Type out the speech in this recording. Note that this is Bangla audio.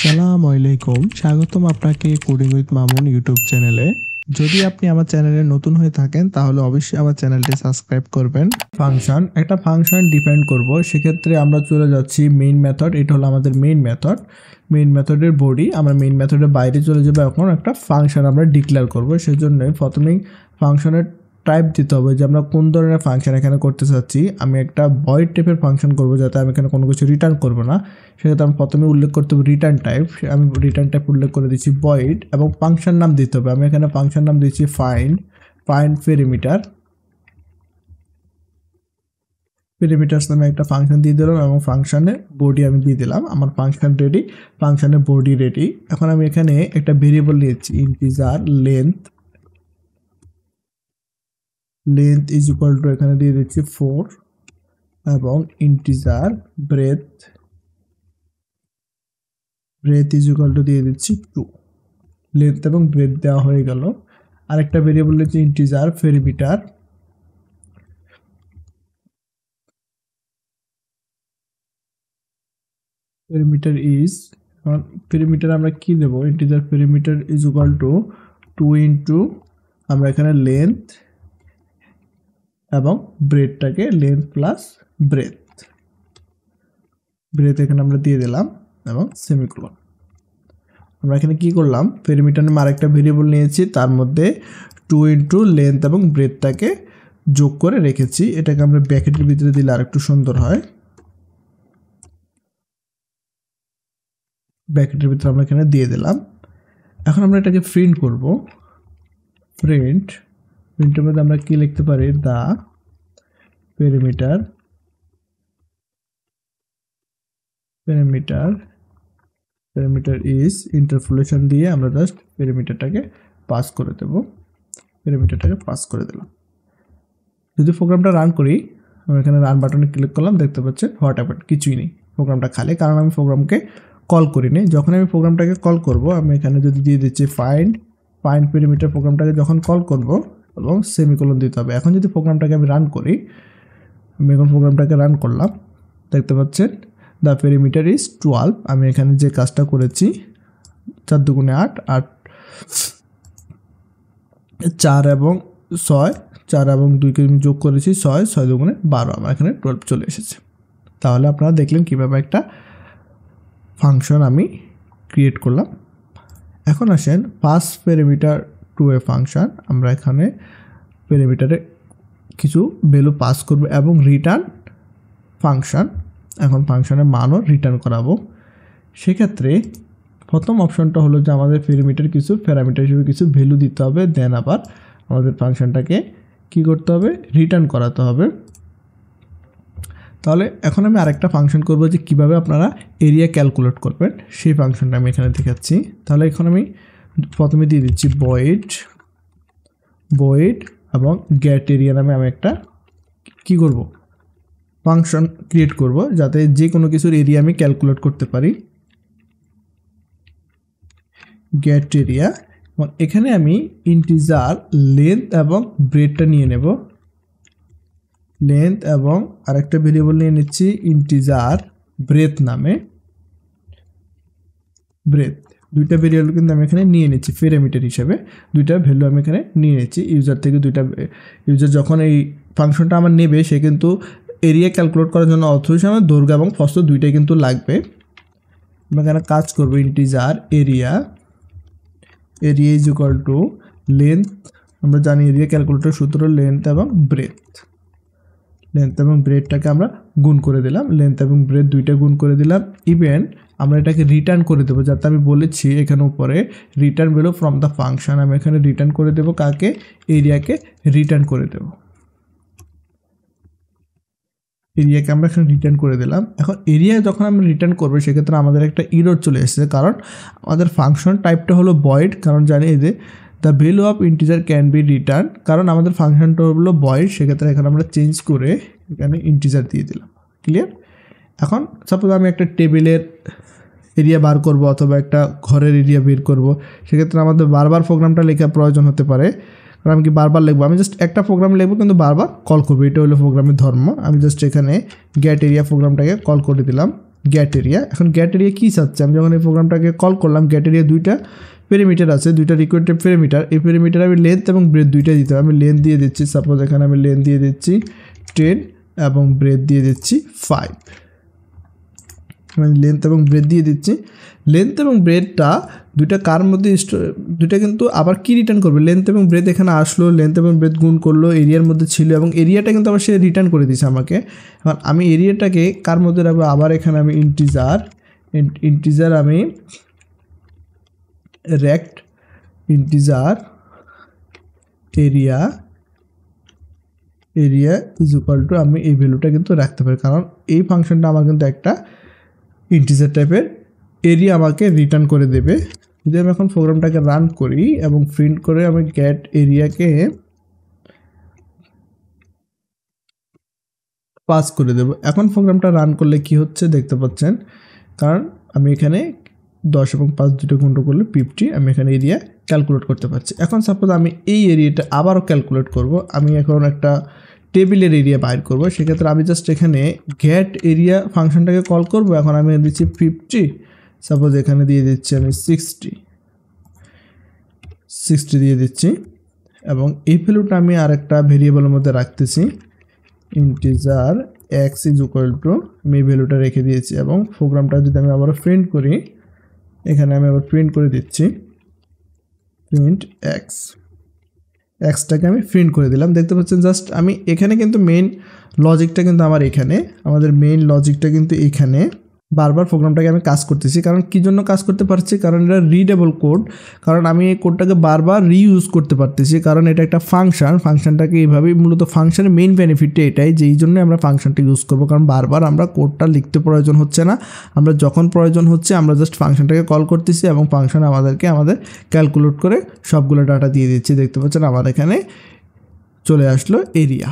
আসসালামু আলাইকুম, স্বাগতম আপনাকে কোডিং উইথ মামুন ইউটিউব চ্যানেলে। যদি আপনি আমার চ্যানেলে নতুন হয়ে থাকেন তাহলে অবশ্যই আমার চ্যানেলটি সাবস্ক্রাইব করবেন। একটা ফাংশন ডিফাইন করব, সেক্ষেত্রে আমরা চলে যাচ্ছি মেইন মেথড। এটা হলো আমাদের মেইন মেথডের বডি। আমরা মেইন মেথডের বাইরে চলে যাব। এখন একটা ফাংশন আমরা ডিক্লেয়ার করব, সেজন্য প্রথমেই ফাংশনের টাইপ দিতে হবে যে আমরা কোন ধরনের ফাংশন এখানে করতে চাচ্ছি। আমি একটা ভয়েড টাইপের ফাংশন করব, যাতে আমি এখানে কোনো কিছু রিটার্ন করব না। সেক্ষেত্রে আমি প্রথমে উল্লেখ করতে হবে রিটার্ন টাইপ। আমি রিটার্ন টাইপ উল্লেখ করে দিচ্ছি ভয়েড, এবং ফাংশন নাম দিতে হবে। আমি এখানে ফাংশন নাম দিচ্ছি ফাইন্ড পেরিমিটার্স নামে একটা ফাংশন দিয়ে দিলাম, এবং ফাংশনের বডি আমি দিয়ে দিলাম। আমার ফাংশন রেডি, ফাংশনের বডি রেডি। এখন আমি এখানে একটা ভেরিয়েবল নিয়েছি, integer length is equal to, এখানে দিয়ে দিচ্ছি 4, এবং integer breadth is equal to দিয়ে দিচ্ছি 2। লেন্থ এবং ব্রেথ দেওয়া হয়ে গেল। আরেকটা ভেরিয়েবল হচ্ছে ইন্টিজার পেরিমিটার আমরা কি দেবো, integer perimeter is equal two 2 into আমরা এখানে লেন্থ এবং ব্রেথটাকে লেন্থ প্লাস ব্রেথ এখানে আমরা দিয়ে দিলাম, এবং সেমিকোলন। আমরা এখানে কি করলাম, পেরিমিটার নামে আরেকটা ভেরিয়েবল নিয়েছি, তার মধ্যে 2 ইন্টু লেন্থ এবং ব্রেথটাকে যোগ করে রেখেছি। এটাকে আমরা ব্র্যাকেটের ভিতরে দিলে আরেকটু সুন্দর হয়। ব্র্যাকেটের ভিতরে আমরা এখানে দিয়ে দিলাম। এখন আমরা এটাকে প্রিন্ট করব। প্রিন্টের মধ্যে আমরা কি লিখতে পারি, দা পেরিমিটার ইজ ইন্টারপোলেশন দিয়ে আমরা জাস্ট পেরিমিটারটাকে পাস করে দিলাম। যদি প্রোগ্রামটা রান করি, আমি এখানে রান বাটনে ক্লিক করলাম, দেখতে পাচ্ছেন হোয়াট হ্যাপেন্ড, কিছুই নেই, প্রোগ্রামটা খালি, কারণ আমি প্রোগ্রামকে কল করিনি। যখন আমি প্রোগ্রামটাকে কল করব, আমি এখানে যদি দিয়ে দিচ্ছি ফাইন্ড পেরিমিটার, প্রোগ্রামটাকে যখন কল করব, এবং সেমিকোলন দিতে হবে। এখন যদি প্রোগ্রামটাকে আমি রান করি, আমি এখন প্রোগ্রামটাকে রান করলাম, দেখতে পাচ্ছেন দ্য পেরিমিটার ইজ 12। আমি এখানে যে কাজটা করেছি, 4 দুগুণে 8, 4 এবং 2কে আমি যোগ করেছি 6 দুগুণে 12, আমার এখানে 12 চলে এসেছে। তাহলে আপনারা দেখলেন কীভাবে একটা ফাংশন আমি ক্রিয়েট করলাম। এখন আসেন পাস পেরিমিটার টু এ ফাংশন। আমরা এখানে পেরিমিটারে কিছু ভ্যালু পাস করব এবং রিটার্ন ফাংশন। এখন ফাংশনের মানও রিটার্ন করাবো। সেক্ষেত্রে প্রথম অপশনটা হলো যে আমাদের পেরিমিটার কিছু প্যারামিটার হিসেবে কিছু ভ্যালু দিতে হবে, দেন আবার আমাদের ফাংশনটাকে কি করতে হবে, রিটার্ন করাতে হবে। তাহলে এখন আমি আরেকটা ফাংশন করব, যে কিভাবে আপনারা এরিয়া ক্যালকুলেট করবেন, সেই ফাংশনটা আমি এখানে দেখাচ্ছি। তাহলে এখন আমি প্রথমে দিয়ে দিচ্ছি ভয়েড এবং গেট এরিয়া নামে আমি একটা কি করব, ফাংশন ক্রিয়েট করব, যাতে যে কোনো কিছুর এরিয়া আমি ক্যালকুলেট করতে পারি। গেট এরিয়া, এবং এখানে আমি ইন্টিজার লেন্থ এবং ব্রেথটা নিয়ে নেব। লেন্থ এবং আরেকটা ভেরিয়েবল নিয়ে নিচ্ছি ইন্টিজার ব্রেথ নামে। দুইটা ভেরিয়েবল কিন্তু আমি এখানে নিয়ে নিচ্ছি প্যারামিটার হিসেবে। দুইটা ভ্যালু আমি এখানে নিয়ে নিচ্ছি। ইউজার যখন এই ফাংশনটা আমার নেবে, সে কিন্তু এরিয়া ক্যালকুলেট করার জন্য অবশ্যই আমার দৈর্ঘ্য এবং প্রস্থ দুইটাই কিন্তু লাগবে। আমরা এখানে কাজ করবো, integer area is equal two length. আমরা জানি এরিয়া ক্যালকুলেটর সূত্র লেন্থ এবং ব্রেথটাকে আমরা গুণ করে দিলাম। লেন্থ এবং ব্রেথ দুইটা গুণ করে দিলাম। ইভেন আমরা এটাকে রিটার্ন করে দেবো, যাতে আমি বলেছি এখানে উপরে return value from the function. আমি এখানে রিটার্ন করে দেবো কাকে, এরিয়াকে রিটার্ন করে দেবো। এরিয়াকে আমরা এখানে রিটার্ন করে দিলাম। এখন এরিয়া যখন আমরা রিটার্ন করবো, সেক্ষেত্রে আমাদের একটা এরর চলে এসেছে, কারণ আমাদের ফাংশন টাইপটা হলো ভয়েড। কারণ জানি যে the value of integer can be return, কারণ আমাদের ফাংশনটা হলো ভয়েড। সেক্ষেত্রে এখানে আমরা চেঞ্জ করে এখানে ইন্টিজার দিয়ে দিলাম। ক্লিয়ার? এখন সাপোজ আমি একটা টেবিলের এরিয়া বার করব, অথবা একটা ঘরের এরিয়া বের করব, সেক্ষেত্রে আমাদের বারবার প্রোগ্রামটা লেখার প্রয়োজন হতে পারে। কারণ আমি কি বারবার লিখবো, আমি জাস্ট একটা প্রোগ্রাম লিখবো কিন্তু বারবার কল করবো, এটা হলো প্রোগ্রামের ধর্ম। আমি জাস্ট এখানে গেট এরিয়া প্রোগ্রামটাকে কল করে দিলাম। Get area. এখন গেট এরিয়া কী চাচ্ছে, আমি যখন এই প্রোগ্রামটাকে কল করলাম, গেট এরিয়া দুইটা পেরিমিটার আছে, দুইটা রিকোয়ার্ড পেরিমিটার। এই পেরিমিটার আমি লেন্থ এবং ব্রেথ দুইটা দিতে হবে। আমি লেন্থ দিয়ে দিচ্ছি, সাপোজ এখানে আমি লেন্থ দিয়ে দিচ্ছি 10 এবং ব্রেথ দিয়ে দিচ্ছি 5। আমি লেন্থ এবং ব্রেথ দিয়ে দিচ্ছি। লেন্থ এবং ব্রেথটা দুইটা কার মধ্যে দুইটা কিন্তু আবার কি রিটার্ন করবে, লেন্থ এবং ব্রেথ এখানে আসলো, লেন্থ এবং ব্রেথ গুণ করলো, এরিয়ার মধ্যে ছিল এবং এরিয়াটা কিন্তু আবার সে রিটার্ন করে দিয়েছে আমাকে। এখন আমি এরিয়াটাকে কার মধ্যে রাখবো, আবার এখানে আমি ইন্টিজার আমি rect integer area is equal to আমি এই ভ্যালুটা কিন্তু রাখতে পারি, কারণ এই ফাংশনটা আমার কিন্তু একটা ইন্টিজার টাইপের এরিয়া আমাকে রিটার্ন করে দেবে। যদি আমি এখন প্রোগ্রামটাকে রান করি এবং প্রিন্ট করে আমি গেট এরিয়াকে পাস করে দেব। এখন প্রোগ্রামটা রান করলে কি হচ্ছে দেখতে পাচ্ছেন, কারণ আমি এখানে 10 এবং 5 দুটো গুণ করলে 50 আমি এখানে এরিয়া ক্যালকুলেট করতে পারছি। এখন সাপোজ আমি এই এরিয়াটা আবারও ক্যালকুলেট করব, আমি এখন একটা টেবিলের এরিয়া বাইর করব। সেক্ষেত্রে আমি জাস্ট এখানে গেট এরিয়া ফাংশনটাকে কল করব। এখন আমি দিচ্ছি 50, সাপোজ এখানে দিয়ে দিচ্ছি আমি 60 দিয়ে দিচ্ছি এবং এই ভ্যালুটা আমি আরেকটা ভেরিয়েবলের মধ্যে রাখতেছি, integer x is equal to আমি এই ভ্যালুটা রেখে দিয়েছি। এবং প্রোগ্রামটা যদি আমি আবার প্রিন্ট করি, এখানে আমি আবার প্রিন্ট করে দিচ্ছি প্রিন্ট এক্সটাকে আমি প্রিন্ট করে দিলাম। দেখতে পাচ্ছেন জাস্ট আমি এখানে কিন্তু মেইন লজিকটা কিন্তু আমার এখানে, আমাদের মেইন লজিকটা কিন্তু এখানে বারবার প্রোগ্রামটাকে আমি কাজ করতেছি। কারণ কী জন্য কাজ করতে পারছি, কারণ এটা রিডেবল কোড, কারণ আমি এই কোডটাকে বারবার রিইউজ করতে পারতেছি, কারণ এটা একটা ফাংশনটাকে এইভাবেই মূলত ফাংশনের মেইন বেনিফিটটা এটাই যে এই জন্যই আমরা ফাংশনটা ইউজ করবো, কারণ বারবার আমরা কোডটা লিখতে প্রয়োজন হচ্ছে না। আমরা যখন প্রয়োজন হচ্ছে আমরা জাস্ট ফাংশনটাকে কল করতেছি এবং ফাংশন আমাদেরকে আমাদের ক্যালকুলেট করে সবগুলো ডাটা দিয়ে দিচ্ছি। দেখতে পাচ্ছেন আমার এখানে চলে আসলো এরিয়া।